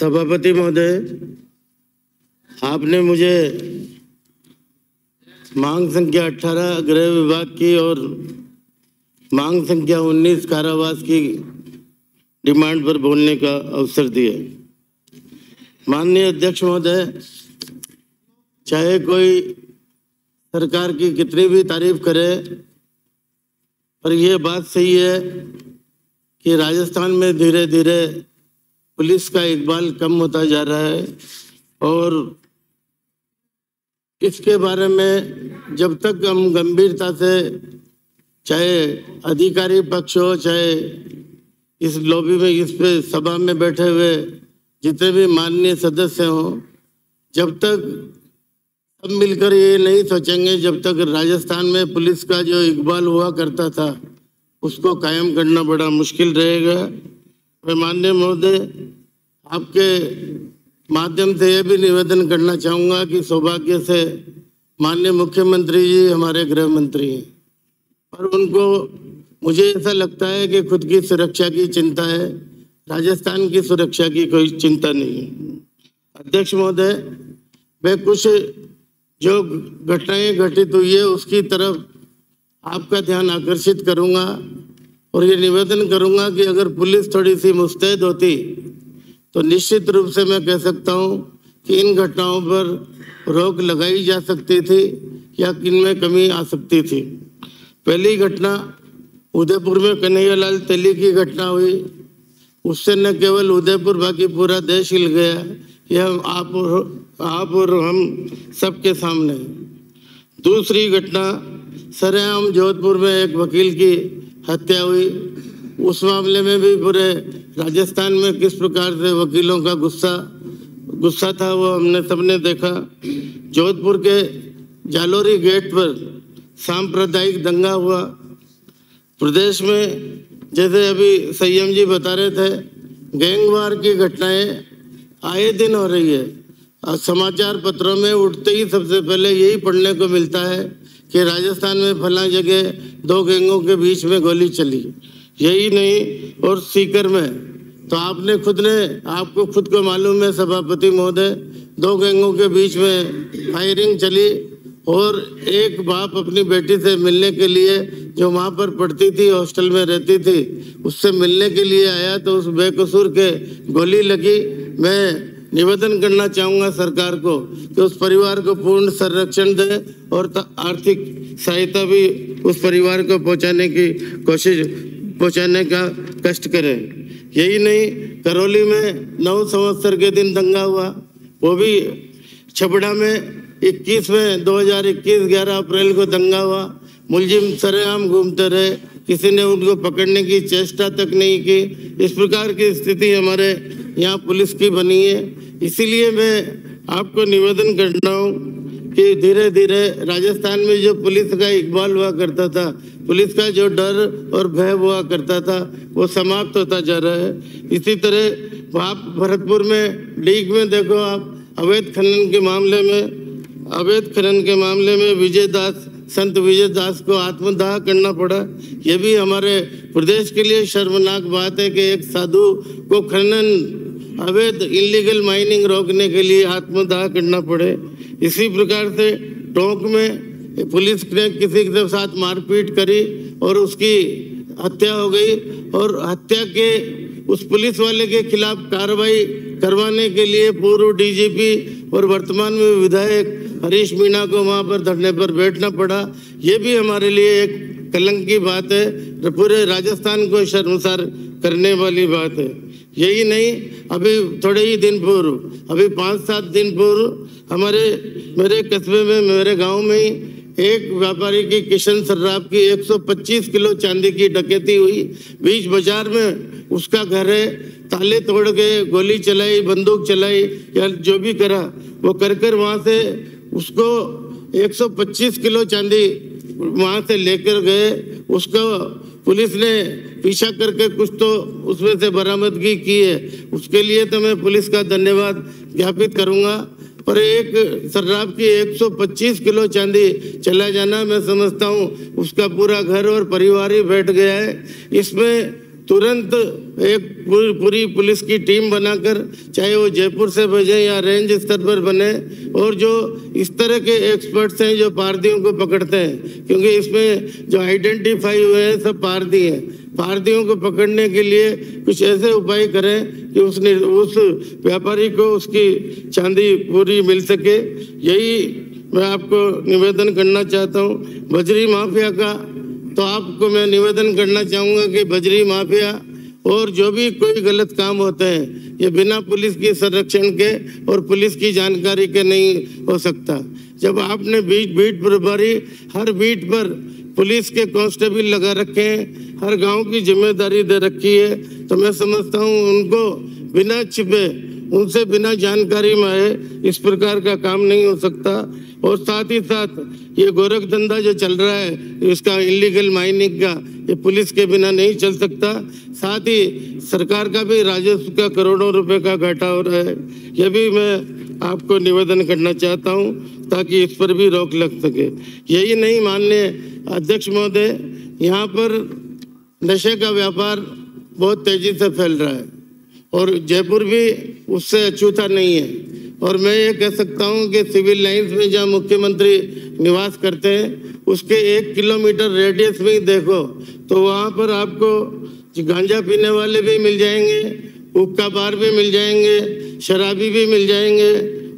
सभापति महोदय, आपने मुझे मांग संख्या 18 गृह विभाग की और मांग संख्या 19 कारावास की डिमांड पर बोलने का अवसर दिया। माननीय अध्यक्ष महोदय, चाहे कोई सरकार की कितनी भी तारीफ करे, पर यह बात सही है कि राजस्थान में धीरे धीरे पुलिस का इकबाल कम होता जा रहा है और इसके बारे में जब तक हम गंभीरता से, चाहे अधिकारी पक्ष हो, चाहे इस लॉबी में, इस पे सभा में बैठे हुए जितने भी माननीय सदस्य हों, जब तक सब मिलकर ये नहीं सोचेंगे, जब तक राजस्थान में पुलिस का जो इकबाल हुआ करता था उसको कायम करना बड़ा मुश्किल रहेगा। मैं माननीय महोदय, आपके माध्यम से ये भी निवेदन करना चाहूँगा कि सौभाग्य से माननीय मुख्यमंत्री जी हमारे गृह मंत्री हैं और उनको, मुझे ऐसा लगता है कि खुद की सुरक्षा की चिंता है, राजस्थान की सुरक्षा की कोई चिंता नहीं है। अध्यक्ष महोदय, मैं कुछ जो घटनाएं घटित हुई है उसकी तरफ आपका ध्यान आकर्षित करूंगा और ये निवेदन करूंगा कि अगर पुलिस थोड़ी सी मुस्तैद होती तो निश्चित रूप से मैं कह सकता हूं कि इन घटनाओं पर रोक लगाई जा सकती थी या इनमें कमी आ सकती थी। पहली घटना उदयपुर में कन्हैयालाल तेली की घटना हुई, उससे न केवल उदयपुर बाकी पूरा देश हिल गया, यह आप और हम सबके सामने। दूसरी घटना सरेआम जोधपुर में एक वकील की हत्या हुई, उस मामले में भी पूरे राजस्थान में किस प्रकार से वकीलों का गुस्सा था वो हमने सबने देखा। जोधपुर के जालोरी गेट पर सांप्रदायिक दंगा हुआ। प्रदेश में जैसे अभी संयम जी बता रहे थे, गैंगवार की घटनाएं आए दिन हो रही है। समाचार पत्रों में उठते ही सबसे पहले यही पढ़ने को मिलता है कि राजस्थान में फला जगह 2 गैंगों के बीच में गोली चली। यही नहीं, और सीकर में तो आपको खुद को मालूम है सभापति महोदय, 2 गैंगों के बीच में फायरिंग चली और एक बाप अपनी बेटी से मिलने के लिए, जो वहाँ पर पढ़ती थी, हॉस्टल में रहती थी, उससे मिलने के लिए आया तो उस बेकसूर के गोली लगी। मैं निवेदन करना चाहूँगा सरकार को कि उस परिवार को पूर्ण संरक्षण दे और आर्थिक सहायता भी उस परिवार को पहुँचाने का कष्ट करें। यही नहीं, करौली में 9 संवत्सर के दिन दंगा हुआ, वो भी छबड़ा में 2021 11 अप्रैल को दंगा हुआ। मुलजिम सरेआम घूमते रहे, किसी ने उनको पकड़ने की चेष्टा तक नहीं की। इस प्रकार की स्थिति हमारे यहाँ पुलिस की बनी है। इसीलिए मैं आपको निवेदन करता हूँ कि धीरे धीरे राजस्थान में जो पुलिस का इकबाल हुआ करता था, पुलिस का जो डर और भय हुआ करता था, वो समाप्त होता जा रहा है। इसी तरह आप भरतपुर में डीग में देखो, आप अवैध खनन के मामले में संत विजय दास को आत्मदाह करना पड़ा। ये भी हमारे प्रदेश के लिए शर्मनाक बात है कि एक साधु को खनन, अवैध इलीगल माइनिंग रोकने के लिए आत्मदाह करना पड़े। इसी प्रकार से टोंक में पुलिस ने किसी के साथ मारपीट करी और उसकी हत्या हो गई और हत्या के उस पुलिस वाले के खिलाफ कार्रवाई करवाने के लिए पूर्व डीजीपी और वर्तमान में विधायक हरीश मीणा को वहां पर धरने पर बैठना पड़ा। ये भी हमारे लिए एक कलंक की बात है, पूरे राजस्थान को शर्मसार करने वाली बात है। यही नहीं, अभी थोड़े ही दिन पूर्व, अभी 5-7 दिन पूर्व मेरे कस्बे में, मेरे गांव में ही एक व्यापारी की किशन सर्राफ की 125 किलो चांदी की डकैती हुई। बीच बाजार में उसका घर है, ताले तोड़ के गोली चलाई, बंदूक चलाई या जो भी करा वो कर वहाँ से उसको 125 किलो चांदी वहाँ से लेकर गए। उसको पुलिस ने पीछा करके कुछ तो उसमें से बरामदगी की है, उसके लिए तो मैं पुलिस का धन्यवाद ज्ञापित करूँगा। पर एक सर्राफ की 125 किलो चांदी चला जाना, मैं समझता हूँ उसका पूरा घर और परिवार ही बैठ गया है। इसमें तुरंत एक पूरी पुलिस की टीम बनाकर, चाहे वो जयपुर से बने या रेंज स्तर पर बने, और जो इस तरह के एक्सपर्ट्स हैं जो पारदियों को पकड़ते हैं, क्योंकि इसमें जो आइडेंटिफाई हुए हैं सब पारदी हैं, पारदियों को पकड़ने के लिए कुछ ऐसे उपाय करें कि उस व्यापारी को उसकी चांदी पूरी मिल सके। यही मैं आपको निवेदन करना चाहता हूँ। बजरी माफिया का तो आपको मैं निवेदन करना चाहूँगा कि बजरी माफिया और जो भी कोई गलत काम होते हैं ये बिना पुलिस की संरक्षण के और पुलिस की जानकारी के नहीं हो सकता। जब आपने बीट प्रभारी हर बीट पर पुलिस के कांस्टेबल लगा रखे हैं, हर गांव की जिम्मेदारी दे रखी है, तो मैं समझता हूं उनको बिना छिपे, उनसे बिना जानकारी में आए इस प्रकार का काम नहीं हो सकता। और साथ ही साथ ये गोरख धंधा जो चल रहा है, इसका इलीगल माइनिंग का, ये पुलिस के बिना नहीं चल सकता। साथ ही सरकार का भी राजस्व का करोड़ों रुपए का घाटा हो रहा है। यह भी मैं आपको निवेदन करना चाहता हूं ताकि इस पर भी रोक लग सके। यही नहीं, माननीय अध्यक्ष महोदय, यहाँ पर नशे का व्यापार बहुत तेजी से फैल रहा है और जयपुर भी उससे अछूता नहीं है। और मैं ये कह सकता हूँ कि सिविल लाइंस में जहाँ मुख्यमंत्री निवास करते हैं उसके 1 किलोमीटर रेडियस में ही देखो तो वहाँ पर आपको गांजा पीने वाले भी मिल जाएंगे, हुक्का बार भी मिल जाएंगे, शराबी भी मिल जाएंगे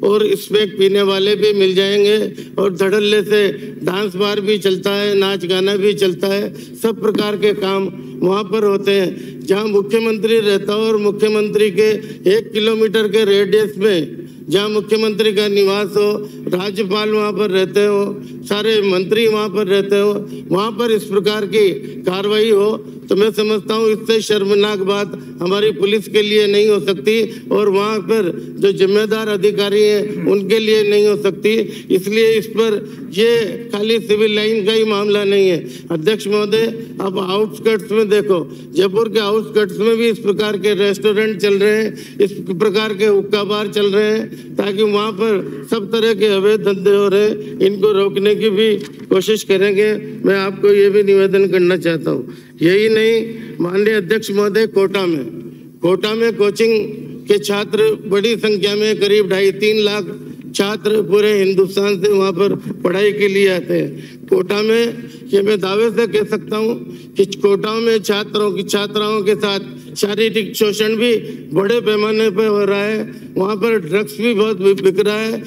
और स्मैक पीने वाले भी मिल जाएंगे, और धड़ल्ले से डांस बार भी चलता है, नाच गाना भी चलता है। सब प्रकार के काम वहाँ पर होते हैं। जहाँ मुख्यमंत्री रहता हो और मुख्यमंत्री के 1 किलोमीटर के रेडियस में जहाँ मुख्यमंत्री का निवास हो, राज्यपाल वहाँ पर रहते हो, सारे मंत्री वहाँ पर रहते हो, वहाँ पर इस प्रकार की कार्रवाई हो, तो मैं समझता हूँ इससे शर्मनाक बात हमारी पुलिस के लिए नहीं हो सकती और वहाँ पर जो जिम्मेदार अधिकारी हैं उनके लिए नहीं हो सकती। इसलिए इस पर ये खाली सिविल लाइन का ही मामला नहीं है। अध्यक्ष महोदय, अब आउटस्कर्ट्स में देखो, जयपुर के आउटस्कर्ट्स में भी इस प्रकार के रेस्टोरेंट चल रहे हैं, इस प्रकार के हुक्का बार चल रहे हैं, ताकि वहाँ पर सब तरह के अवैध धंधे हो रहे हैं, इनको रोकने की भी कोशिश करेंगे। मैं आपको ये भी निवेदन करना चाहता हूँ। यही नहीं, माननीय अध्यक्ष महोदय, कोटा में कोचिंग के छात्र बड़ी संख्या में, करीब 2.5-3 लाख छात्र पूरे हिंदुस्तान से वहाँ पर पढ़ाई के लिए आते हैं। कोटा में ये मैं दावे से कह सकता हूँ कि कोटा में छात्राओं के साथ शारीरिक शोषण भी बड़े पैमाने पर हो रहा है। वहाँ पर ड्रग्स भी बहुत बिक रहा है।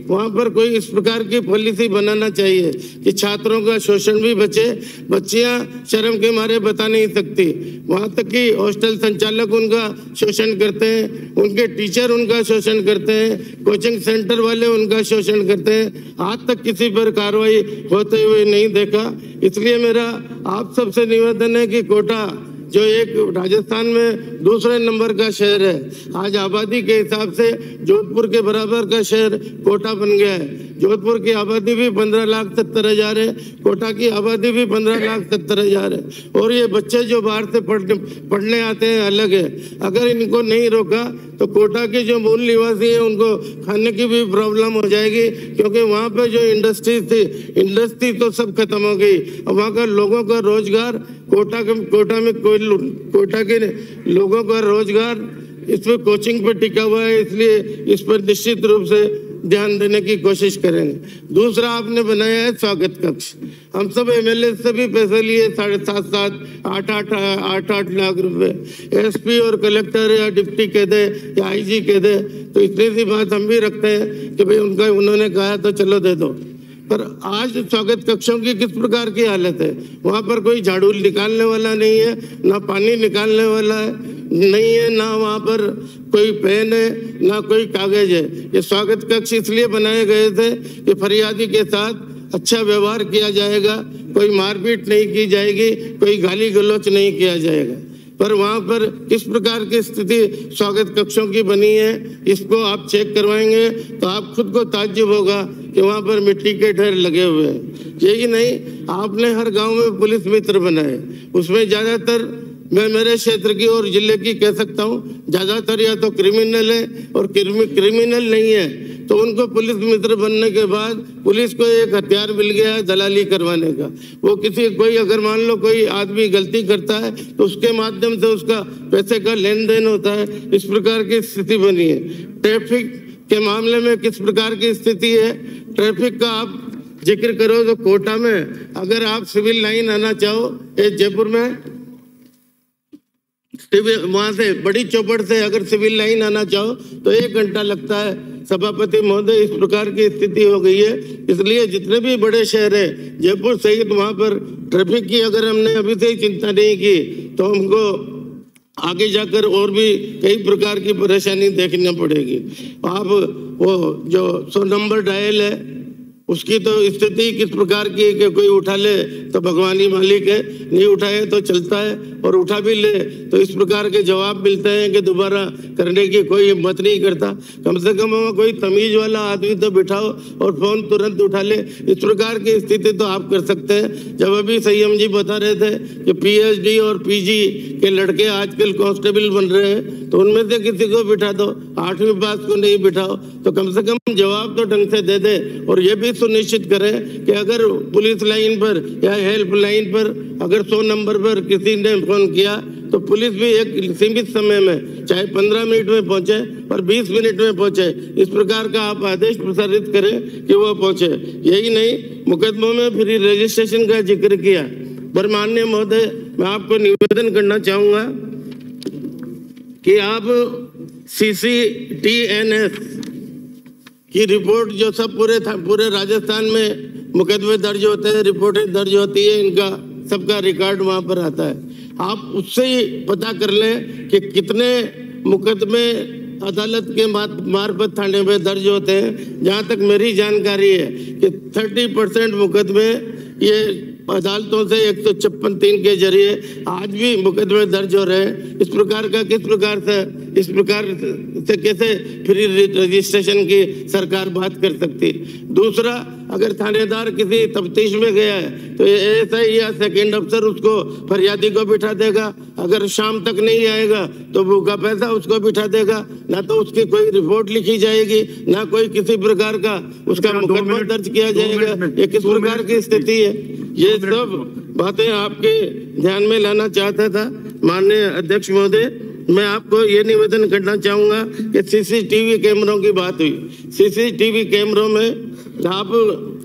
वहाँ पर कोई इस प्रकार की पॉलिसी बनाना चाहिए कि छात्रों का शोषण भी बचे। बच्चियाँ शर्म के मारे बता नहीं सकती, वहाँ तक कि हॉस्टल संचालक उनका शोषण करते हैं, उनके टीचर उनका शोषण करते हैं, कोचिंग सेंटर वाले उनका शोषण करते हैं। आज तक किसी पर कार्रवाई होते हुए नहीं देखा। इसलिए मेरा आप सबसे निवेदन है कि कोटा जो एक राजस्थान में दूसरे नंबर का शहर है, आज आबादी के हिसाब से जोधपुर के बराबर का शहर कोटा बन गया है। जोधपुर की आबादी भी 15,70,000 है, कोटा की आबादी भी 15,70,000 है। और ये बच्चे जो बाहर से पढ़ने आते हैं अलग है। अगर इनको नहीं रोका तो कोटा के जो मूल निवासी हैं उनको खाने की भी प्रॉब्लम हो जाएगी, क्योंकि वहाँ पे जो इंडस्ट्री तो सब खत्म हो गई। वहाँ का लोगों का रोजगार, कोटा के लोगों का रोजगार इस पर कोचिंग पर टिका हुआ है। इसलिए इस पर निश्चित रूप से ध्यान देने की कोशिश करेंगे। दूसरा आपने बनाया है स्वागत कक्ष। हम सब एमएलए से भी पैसे लिए, 7.5, 8 लाख रुपए। एसपी और कलेक्टर या डिप्टी कह दे या आईजी कह दे तो इतनी सी बात हम भी रखते हैं कि भाई उन्होंने कहा तो चलो दे दो। पर आज स्वागत कक्षों की किस प्रकार की हालत है? वहाँ पर कोई झाड़ू निकालने वाला नहीं है, ना पानी निकालने वाला नहीं है, ना वहाँ पर कोई पेन है, ना कोई कागज है। ये स्वागत कक्ष इसलिए बनाए गए थे कि फरियादी के साथ अच्छा व्यवहार किया जाएगा, कोई मारपीट नहीं की जाएगी, कोई गाली गलौच नहीं किया जाएगा। पर वहाँ पर किस प्रकार की स्थिति स्वागत कक्षों की बनी है, इसको आप चेक करवाएंगे तो आप खुद को ताज्जुब होगा कि वहाँ पर मिट्टी के ढेर लगे हुए हैं। यही नहीं, आपने हर गांव में पुलिस मित्र बनाए, उसमें ज़्यादातर मैं मेरे क्षेत्र की और जिले की कह सकता हूँ, ज़्यादातर या तो क्रिमिनल है और क्रिमिनल नहीं है तो उनको पुलिस मित्र बनने के बाद पुलिस को एक हथियार मिल गया है दलाली करवाने का। वो कोई अगर मान लो कोई आदमी गलती करता है तो उसके माध्यम से उसका पैसे का लेन देन होता है। इस प्रकार की स्थिति बनी है। ट्रैफिक के मामले में किस प्रकार की स्थिति है? ट्रैफिक का आप जिक्र करो तो कोटा में अगर आप सिविल लाइन आना चाहो, जयपुर में वहां से बड़ी चौपड़ से अगर सिविल लाइन आना चाहो तो 1 घंटा लगता है। सभापति महोदय, इस प्रकार की स्थिति हो गई है। इसलिए जितने भी बड़े शहर है जयपुर सहित वहां पर ट्रैफिक की अगर हमने अभी से ही चिंता नहीं की तो हमको आगे जाकर और भी कई प्रकार की परेशानी देखनी पड़ेगी। आप वो जो 100 नंबर डायल है उसकी तो स्थिति किस प्रकार की है कि कोई उठा ले तो भगवान ही मालिक है, नहीं उठाए तो चलता है, और उठा भी ले तो इस प्रकार के जवाब मिलते हैं कि दोबारा करने की कोई हिम्मत नहीं करता। कम से कम कोई तमीज वाला आदमी तो बिठाओ और फोन तुरंत उठा ले। इस प्रकार की स्थिति तो आप कर सकते हैं। जब अभी संयम जी बता रहे थे कि PhD और PG के लड़के आजकल कांस्टेबल बन रहे हैं, तो उनमें से किसी को बिठा दो, 8वीं पास को नहीं बिठाओ, तो कम से कम जवाब तो ढंग से दे दे। और ये भी सुनिश्चित करें कि अगर पुलिस लाइन पर या हेल्प लाइन पर अगर 100 नंबर पर किसी ने फोन किया तो पुलिस भी एक सीमित समय में, चाहे 15 मिनट में पहुंचे और 20 मिनट में पहुंचे, इस प्रकार का आप आदेश प्रसारित करें कि वो पहुंचे। यही नहीं, मुकदमों में फ्री रजिस्ट्रेशन का जिक्र किया। पर माननीय महोदय, मैं आपको निवेदन करना चाहूंगा कि आप CCTNS की रिपोर्ट जो सब पूरे राजस्थान में मुकदमे दर्ज होते हैं, रिपोर्टें दर्ज होती है, इनका सबका रिकॉर्ड वहां पर आता है। आप उससे ही पता कर लें कि कितने मुकदमे अदालत के मार्फत थाने में दर्ज होते हैं। जहां तक मेरी जानकारी है कि 30% मुकदमे ये अदालतों से 156(3) के जरिए आज भी मुकदमे दर्ज हो रहे हैं। इस प्रकार से कैसे फ्री रजिस्ट्रेशन की सरकार बात कर सकती? दूसरा, अगर थानेदार किसी तफ्तीश में गया है तो एएसआई या सेकंड अफसर उसको फरियादी को बिठा देगा। अगर शाम तक नहीं आएगा तो भूखा पैसा उसको बिठा देगा। ना तो उसकी कोई रिपोर्ट लिखी जाएगी, ना कोई किसी प्रकार का उसका मुकदमा दर्ज किया जाएगा। ये किस प्रकार की स्थिति है? ये सब बातें आपके ध्यान में लाना चाहता था। माननीय अध्यक्ष महोदय, मैं आपको ये निवेदन करना चाहूंगा कि CCTV कैमरों की बात हुई। CCTV कैमरों में आप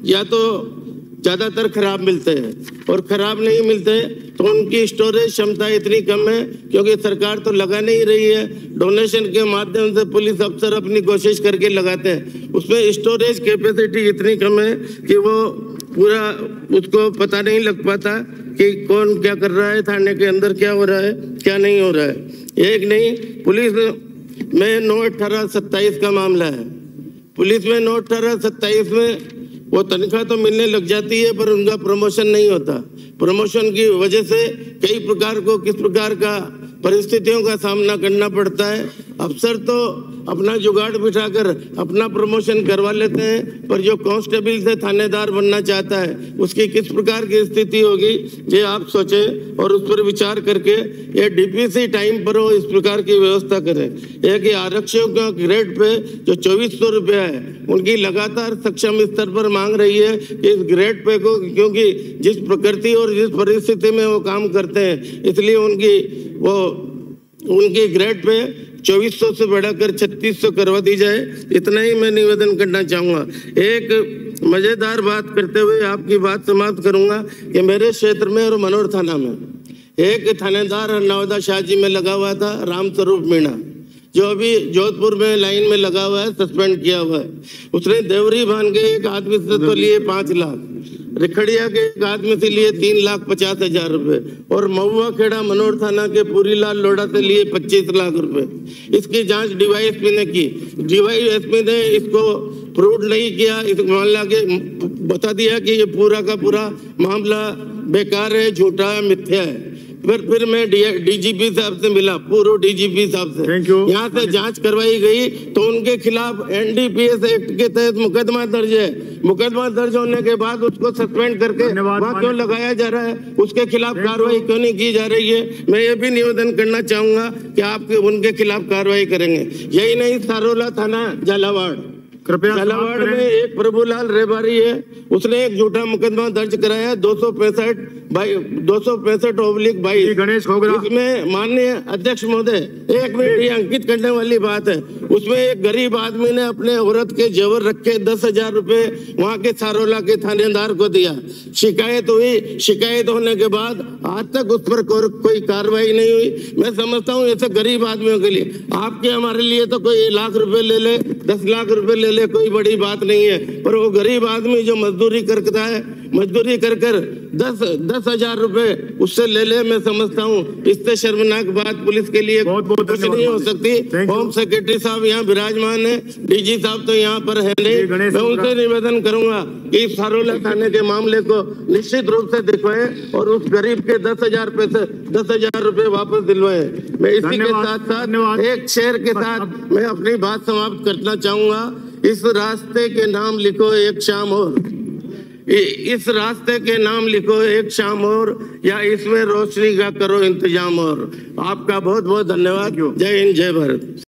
या तो ज्यादातर खराब मिलते हैं, और खराब नहीं मिलते तो उनकी स्टोरेज क्षमता इतनी कम है क्योंकि सरकार तो लगा नहीं रही है। डोनेशन के माध्यम से पुलिस अफसर अपनी कोशिश करके लगाते हैं। उसमें स्टोरेज कैपेसिटी इतनी कम है कि वो पूरा उसको पता नहीं लग पाता कि कौन क्या कर रहा है, थाने के अंदर क्या हो रहा है, क्या नहीं हो रहा है। एक नहीं, पुलिस में 9/18/27 का मामला है। पुलिस में 9/18/27 में वो तनख्वाह तो मिलने लग जाती है पर उनका प्रमोशन नहीं होता। प्रमोशन की वजह से कई प्रकार को किस प्रकार का परिस्थितियों का सामना करना पड़ता है। अफसर तो अपना जुगाड़ बिठाकर अपना प्रमोशन करवा लेते हैं, पर जो कांस्टेबल से थानेदार बनना चाहता है उसकी किस प्रकार की स्थिति होगी ये आप सोचें और उस पर विचार करके ये DPC टाइम पर हो इस प्रकार की व्यवस्था करें। एक आरक्षियों का ग्रेड पे जो 2400 रुपया है, उनकी लगातार सक्षम स्तर पर मांग रही है इस ग्रेड पे को, क्योंकि जिस प्रकृति और जिस परिस्थिति में वो काम करते हैं इसलिए उनकी ग्रेड पे 2400 से बढ़ाकर 3600 करवा दी जाए। इतना ही मैं निवेदन करना चाहूंगा। एक मजेदार बात करते हुए आपकी बात समाप्त करूंगा कि मेरे क्षेत्र में और मनोर थाना में एक थानेदार हरनावदा शाह जी में लगा हुआ था, रामस्वरूप मीणा, जो अभी जोधपुर में लाइन में लगा हुआ है, सस्पेंड किया हुआ है। उसने देवरी बांध के एक आदमी से तो लिए 5 लाख, रिखड़िया के एक आदमी से लिए 3,50,000 रुपए, और महुआ खेड़ा मनोर थाना के पूरीलाल लोढ़ा से लिए 25 लाख रुपए। इसकी जांच DYSP ने की। DYSP ने इसको प्रूव नहीं किया, इस मामला के बता दिया कि ये पूरा का पूरा मामला बेकार है, झूठा है, मिथ्या है। फिर मैं DGP साहब से मिला, पूर्व DGP साहब से, यहाँ से जांच करवाई गई तो उनके खिलाफ NDPS एक्ट के तहत मुकदमा दर्ज है। मुकदमा दर्ज होने के बाद उसको सस्पेंड करके वहाँ क्यों लगाया जा रहा है, उसके खिलाफ कार्रवाई क्यों नहीं की जा रही है? मैं ये भी निवेदन करना चाहूंगा कि आप उनके खिलाफ कार्रवाई करेंगे। यही नहीं, सारोला थाना झालावाड़, कृपया झालावाड़ में एक प्रभुलाल रेबारी है, उसने एक झूठा मुकदमा दर्ज कराया है 265/22। गणेश खोगरा, इसमें माननीय अध्यक्ष महोदय, एक मिनट, ये अंकित करने वाली बात है। उसमें एक गरीब आदमी ने अपने औरत के जेवर रखे 10,000 रुपए वहां के सारोला के थानेदार को दिया। शिकायत हुई, शिकायत होने के बाद आज तक उस पर कोई कार्रवाई नहीं हुई। मैं समझता हूँ ऐसे गरीब आदमियों के लिए, आपके हमारे लिए तो कोई 1 लाख रुपए ले ले, 10 लाख रुपए ले ले, कोई बड़ी बात नहीं है, पर वो गरीब आदमी जो मजदूरी करता है, मजदूरी कर 10,000 रुपए उससे ले ले, मैं समझता हूँ इससे शर्मनाक बात पुलिस के लिए कुछ नहीं हो सकती। होम सेक्रेटरी साहब यहाँ विराजमान है, डीजी साहब तो यहाँ पर है नहीं। मैं उनसे निवेदन करूंगा कि सारोला थाने के मामले को निश्चित रूप से दिखवाएं और उस गरीब के 10,000 रुपए वापस दिलवाएं। मैं इसी के साथ साथ एक शेर के साथ मैं अपनी बात समाप्त करना चाहूंगा। इस रास्ते के नाम लिखो एक शाम और, इस रास्ते के नाम लिखो एक शाम और, या इसमें रोशनी का करो इंतजाम और। आपका बहुत बहुत धन्यवाद। जय हिंद, जय भारत।